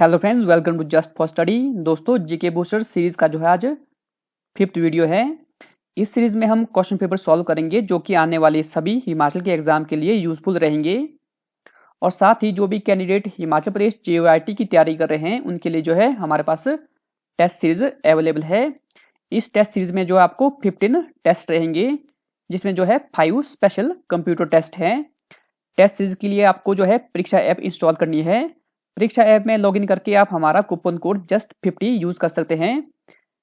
Hello friends, welcome to just for study. दोस्तों, GK booster series का जो है आज 5th वीडियो है। इस सीरीज में हम क्वेश्चन पेपर सॉल्व करेंगे जो कि आने वाले सभी हिमाचल के एग्जाम के लिए यूजफुल रहेंगे। और साथ ही जो भी कैंडिडेट हिमाचल प्रदेश जेओआईटी की तैयारी कर रहे हैं उनके लिए जो है हमारे पास टेस्ट सीरीज अवेलेबल है। इस टेस्ट सीरीज में जो आपको 15 टेस्ट रहेंगे, जिसमें जो है 5 स्पेशल कंप्यूटर टेस्ट हैं। टेस्ट सीरीज के लिए आपको जो है परीक्षा ऐप इंस्टॉल करनी है। परीक्षा ऐप में लॉगिन करके आप हमारा कूपन कोड जस्ट 50 यूज कर सकते हैं।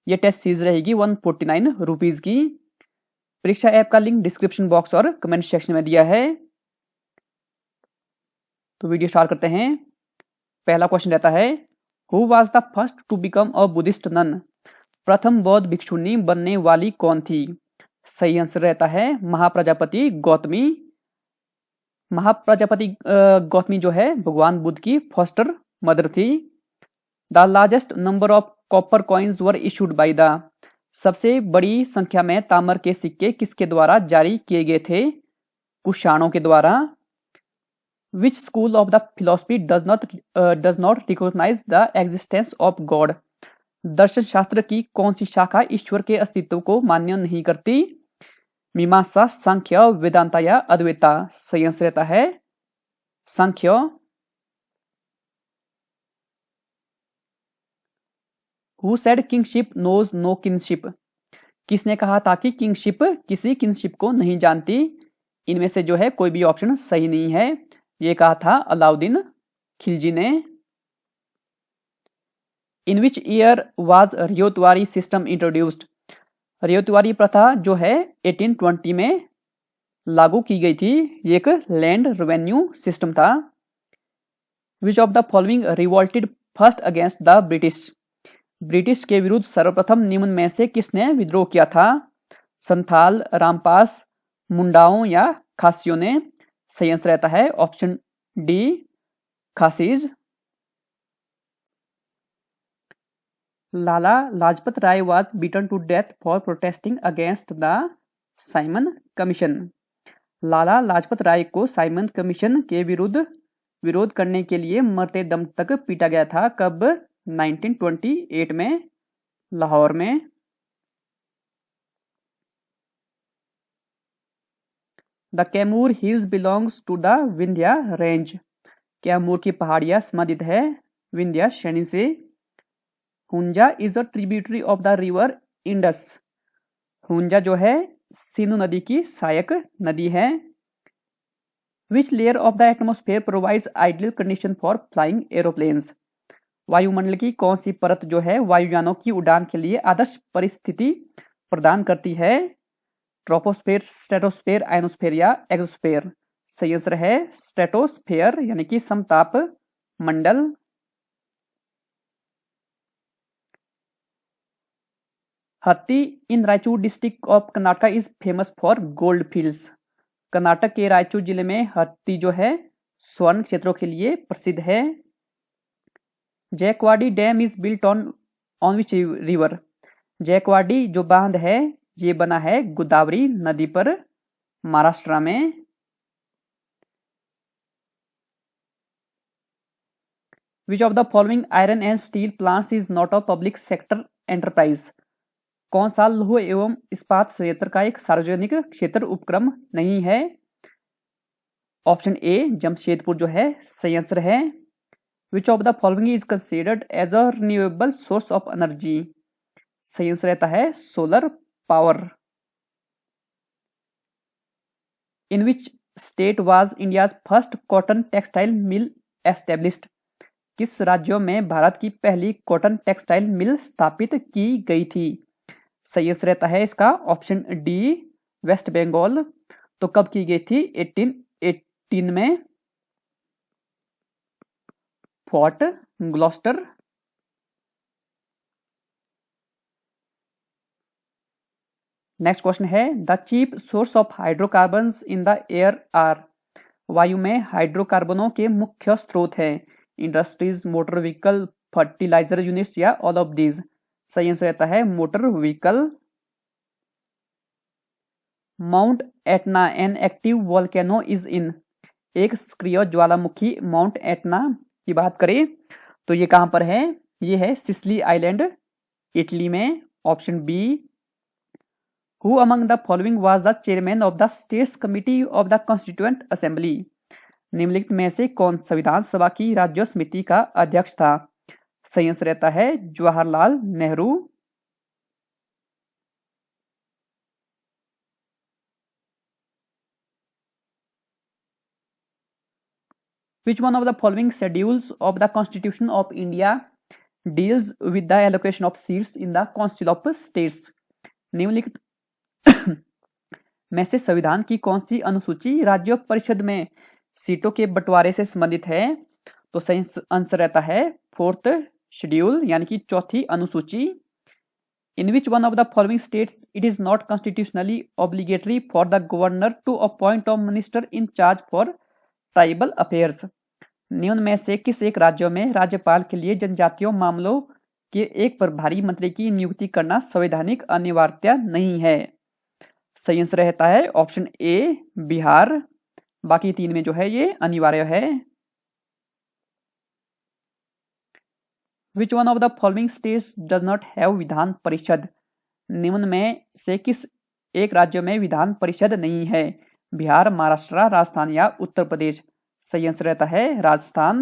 ये टेस्ट सीरीज रहेगी 149 रुपीज की। परीक्षा ऐप का लिंक डिस्क्रिप्शन बॉक्स और कमेंट सेक्शन में दिया है। तो वीडियो स्टार्ट करते हैं। पहला क्वेश्चन रहता है, who was the first to become a Buddhist nun? प्रथम बौद्ध भिक्षुणी बनने वाली कौन थी? सही आंसर रहता है महाप्रजापति गौतमी। महाप्रजापति गौतमी जो है भगवान बुद्ध की फॉस्टर मदर थी। The largest number of copper coins were issued by the? सबसे बड़ी संख्या में ताम्र के सिक्के किसके द्वारा जारी किए गए थे? कुषाणों के द्वारा। Which school of the philosophy does not recognise the existence of God? दर्शन शास्त्र की कौन सी शाखा ईश्वर के अस्तित्व को मान्य नहीं करती? मीमांसा, सांख्य, वेदांता या अद्वैता? सही आंसर रहता है Sankhya. Who said kingship knows no kingship? किसने कहा था कि किंगशिप किसी किंगशिप को नहीं जानती? इनमें से जो है कोई भी ऑप्शन सही नहीं है। ये कहा था अलाउद्दीन खिलजी ने। In which year was Ryotwari system introduced? Ryotwari प्रथा जो है 1820 में लागू की गई थी। ये एक लैंड रेवेन्यू सिस्टम था। Which of the following revolted first against the British? British के विरुद्ध सर्वप्रथम निम्न में से किसने विद्रोह किया था? संथाल, रामपास, मुंडाओं या खासियों ने? सही आंसर रहता है option D, Khasis. Lala Lajpat Rai was beaten to death for protesting against the Simon Commission? Lala Lajpat Rai को साइमन कमीशन के विरुद्ध विरोध करने के लिए मरते दम तक पीटा गया था। कब? 1928 में लाहौर में। The Kaimur hills belongs to the Vindhya range? Kaimur की पहाड़ियां संबंधित है विंध्या श्रेणी से। Hunza is a tributary of the river Indus? Hunza जो है सिंधु नदी की सहायक नदी है। Which layer of the atmosphere provides ideal condition for flying aeroplanes? वायुमंडल की कौन सी परत जो है वायुयानों की उड़ान के लिए आदर्श परिस्थिति प्रदान करती है? ट्रोपोस्फेयर, स्ट्रेटोस्फेयर, आयनोस्फेयर या एक्सोस्फेयर? सही आंसर है स्ट्रेटोस्फेयर यानी कि समताप मंडल। Hutti in Raichur district of Karnataka is famous for gold fields? Karnataka के रायचूर जिले में हत्ती जो है स्वर्ण क्षेत्रों के लिए प्रसिद्ध है। Jayakwadi dam is built on which river? Jayakwadi जो बांध है ये बना है गोदावरी नदी पर, महाराष्ट्र में। Which of the following iron and steel plants is not a public sector enterprise? कौन सा लौह एवं इस्पात संयंत्र का एक सार्वजनिक क्षेत्र उपक्रम नहीं है? ऑप्शन ए जमशेदपुर जो है सही आंसर है। Which of the following is considered as a renewable source of energy? सही आंसर रहता है solar power. In which state was India's first cotton textile mill established? किस राज्यों में भारत की पहली कॉटन टेक्सटाइल मिल स्थापित की गई थी? सही आंसर रहता है इसका ऑप्शन डी, वेस्ट बंगाल। तो कब की गई थी? 1818 में फोर्ट ग्लॉस्टर। नेक्स्ट क्वेश्चन है, the chief source of hydrocarbons in the air are? वायु में हाइड्रोकार्बनों के मुख्य स्रोत हैं industries, motor vehicle, fertiliser units या ऑल ऑफ दीज? सही आंसर रहता है motor vehicle. Mount Etna an active volcano is in? एक सक्रिय ज्वालामुखी माउंट एटना की बात करें तो ये कहां पर है? ये है सिसिली आइलैंड, इटली में। Option B. Who among the following was the chairman of the states committee of the constituent assembly? निम्नलिखित में से कौन संविधान सभा की राज्य समिति का अध्यक्ष था? सही आंसर रहता है Jawaharlal Nehru. Which one of the following schedules of the Constitution of India deals with the allocation of seats in the Council of States? निम्नलिखित में से संविधान की कौन सी अनुसूची राज्य परिषद में सीटों के बंटवारे से संबंधित है? तो सही आंसर रहता है फोर्थ शेड्यूल, यानी कि चौथी अनुसूची। In which one of the following states it is not constitutionally obligatory for the governor to appoint a minister in charge for tribal affairs? निम्न में से किस एक राज्यों में राज्यपाल के लिए जनजातीय मामलों के एक प्रभारी मंत्री की नियुक्ति करना संवैधानिक अनिवार्यता नहीं है? सही आंसर रहता है ऑप्शन ए बिहार। बाकी तीन में जो है ये अनिवार्य है। Which one of the following states does not have Vidhan Parishad? निम्न में से किस एक राज्य में विधान परिषद नहीं है? बिहार, महाराष्ट्र, राजस्थान या उत्तर प्रदेश? सही आंसर रहता है Rajasthan.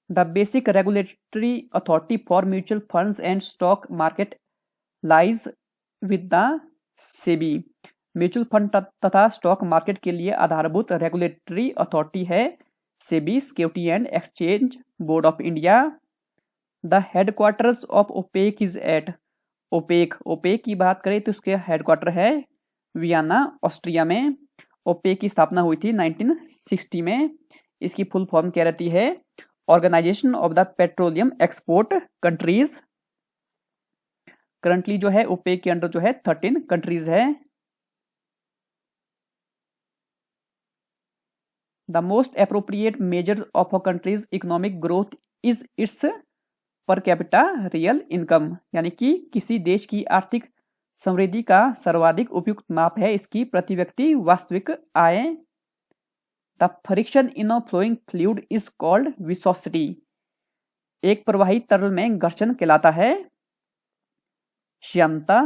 The basic regulatory authority for mutual funds and stock market lies with the SEBI. Mutual fund तथा स्टॉक मार्केट के लिए आधारभूत रेगुलेटरी अथॉरिटी है SEBI, security and exchange board of India. The headquarters of OPEC is at. OPEC की बात करें तो उसके हेडक्वार्टर है वियना, ऑस्ट्रिया में। ओपेक की स्थापना हुई थी 1960 में। इसकी फुल फॉर्म क्या रहती है? Organisation of the petroleum export countries. Currently जो है ओपेक के अंडर जो है 13 कंट्रीज है। The most appropriate measure of a countries economic growth is it's per capita real income, यानी कि किसी देश की आर्थिक समृद्धि का सर्वाधिक उपयुक्त माप है इसकी प्रति व्यक्ति वास्तविक आय। The friction in a flowing fluid is called viscosity. एक प्रवाही तरल में घर्षण कहलाता है श्यानता।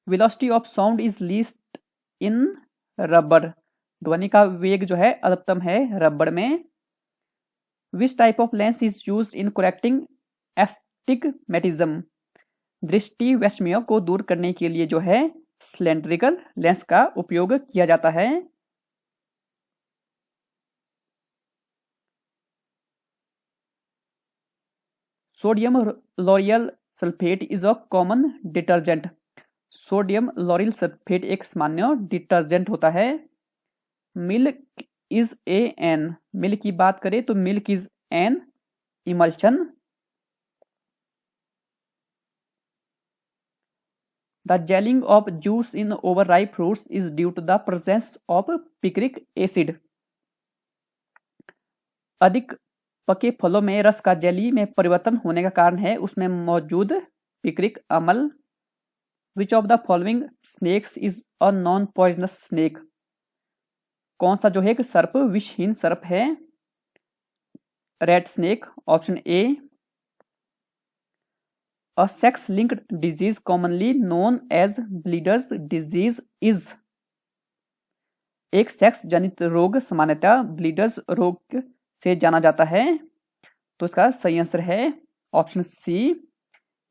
Velocity of sound is least in rubber. ध्वनि का वेग जो है अधिकतम है रबर में। Which type of lens is used in correcting astigmatism? दृष्टि वैषम्य को दूर करने के लिए जो है सिलेंड्रिकल लेंस का उपयोग किया जाता है। Sodium L'Oréal sulphate is a common detergent. Sodium L'Oréal sulphate एक सामान्य डिटर्जेंट होता है। Milk is N. मिल्क की बात करें तो milk is an emulsion. The gelling of juice in over ripe fruits is due to the presence of picric acid. अधिक पके फलों में रस का जेली में परिवर्तन होने का कारण है उसमें मौजूद पिक्रिक अम्ल। Which of the following snakes is a non poisonous snake? कौन सा जो है एक सर्प विषहीन सर्प है? Red snake, option A. A sex linked disease commonly known as bleeders disease is. एक सेक्स जनित रोग सामान्यतः ब्लीडर्स रोग से जाना जाता है। तो इसका सही आंसर है option C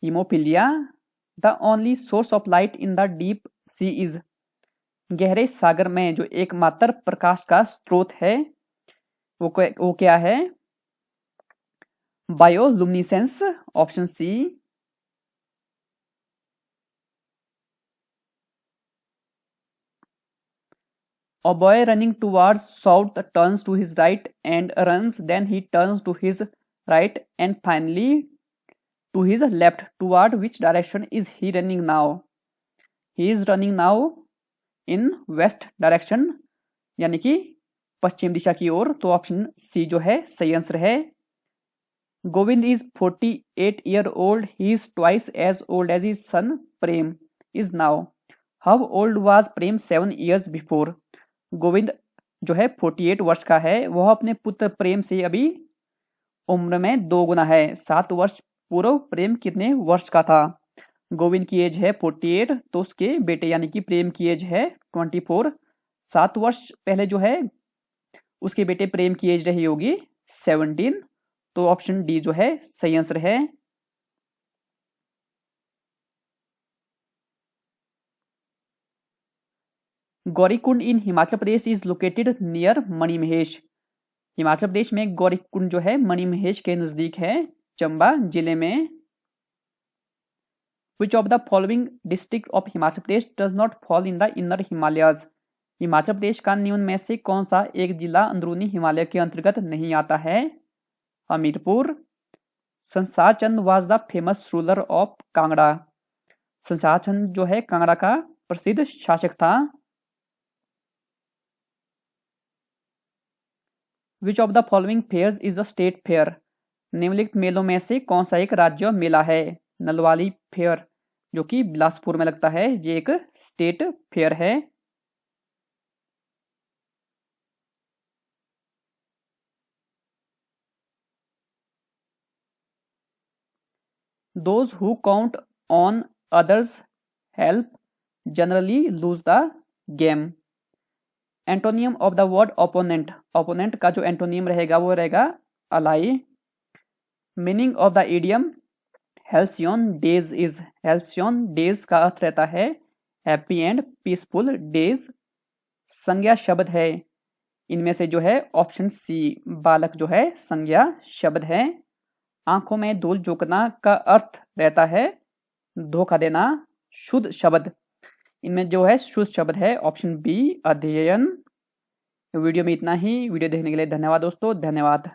haemophilia. The only source of light in the deep sea is. गहरे सागर में जो एकमात्र प्रकाश का स्रोत है वो क्या है? Bioluminescence, option C. A boy running towards south turns to his right and runs, then he turns to his right and finally to his left. Toward which direction is he running now? He is running now in west direction, यानी कि पश्चिम दिशा की ओर। तो option C जो है सही answer है। Govind is 48 years old. He is twice as old as his son Prem is now. How old was Prem 7 years before. Govind जो है 48 वर्ष का है, वह अपने पुत्र प्रेम से अभी उम्र में 2 गुना है। 7 वर्ष पूर्व प्रेम कितने वर्ष का था। गोविंद की एज है 48, तो उसके बेटे यानी कि प्रेम की एज है 24। 7 वर्ष पहले जो है उसके बेटे प्रेम की एज रही होगी 17। तो ऑप्शन डी जो है सही आंसर है। Gaurikund in Himachal Pradesh is located near Manimahesh. Himachal Pradesh में गौरीकुंड जो है मणिमहेश के नजदीक है, चंबा जिले में। Which of the following district of Himachal Pradesh does not fall in the inner Himalayas. Himachal Pradesh का निम्न में से कौन सा एक जिला अंदरूनी हिमालय के अंतर्गत नहीं आता है। Hamirpur. Sansar Chand was the famous ruler of Kangra. Sansar Chand जो है कांगड़ा का प्रसिद्ध शासक था। Which of the following fairs is a state fair. निम्नलिखित मेलों में से कौन सा एक राज्य मेला है। नलवाली फेयर जो कि बिलासपुर में लगता है, ये एक स्टेट फेयर है। Those who count on others help generally lose the game. Antonym of the word opponent. Opponent का जो एंटोनियम रहेगा वो रहेगा ally. Meaning of the idiom halcyon days is. Halcyon days का अर्थ रहता है हैप्पी एंड पीसफुल डेज। संज्ञा शब्द है, इनमें से जो है ऑप्शन सी बालक जो है संज्ञा शब्द है। आंखों में धूल झोंकना का अर्थ रहता है धोखा देना। शुद्ध शब्द, इनमें जो है शुद्ध शब्द है ऑप्शन बी अध्ययन। वीडियो में इतना ही। वीडियो देखने के लिए धन्यवाद दोस्तों, धन्यवाद।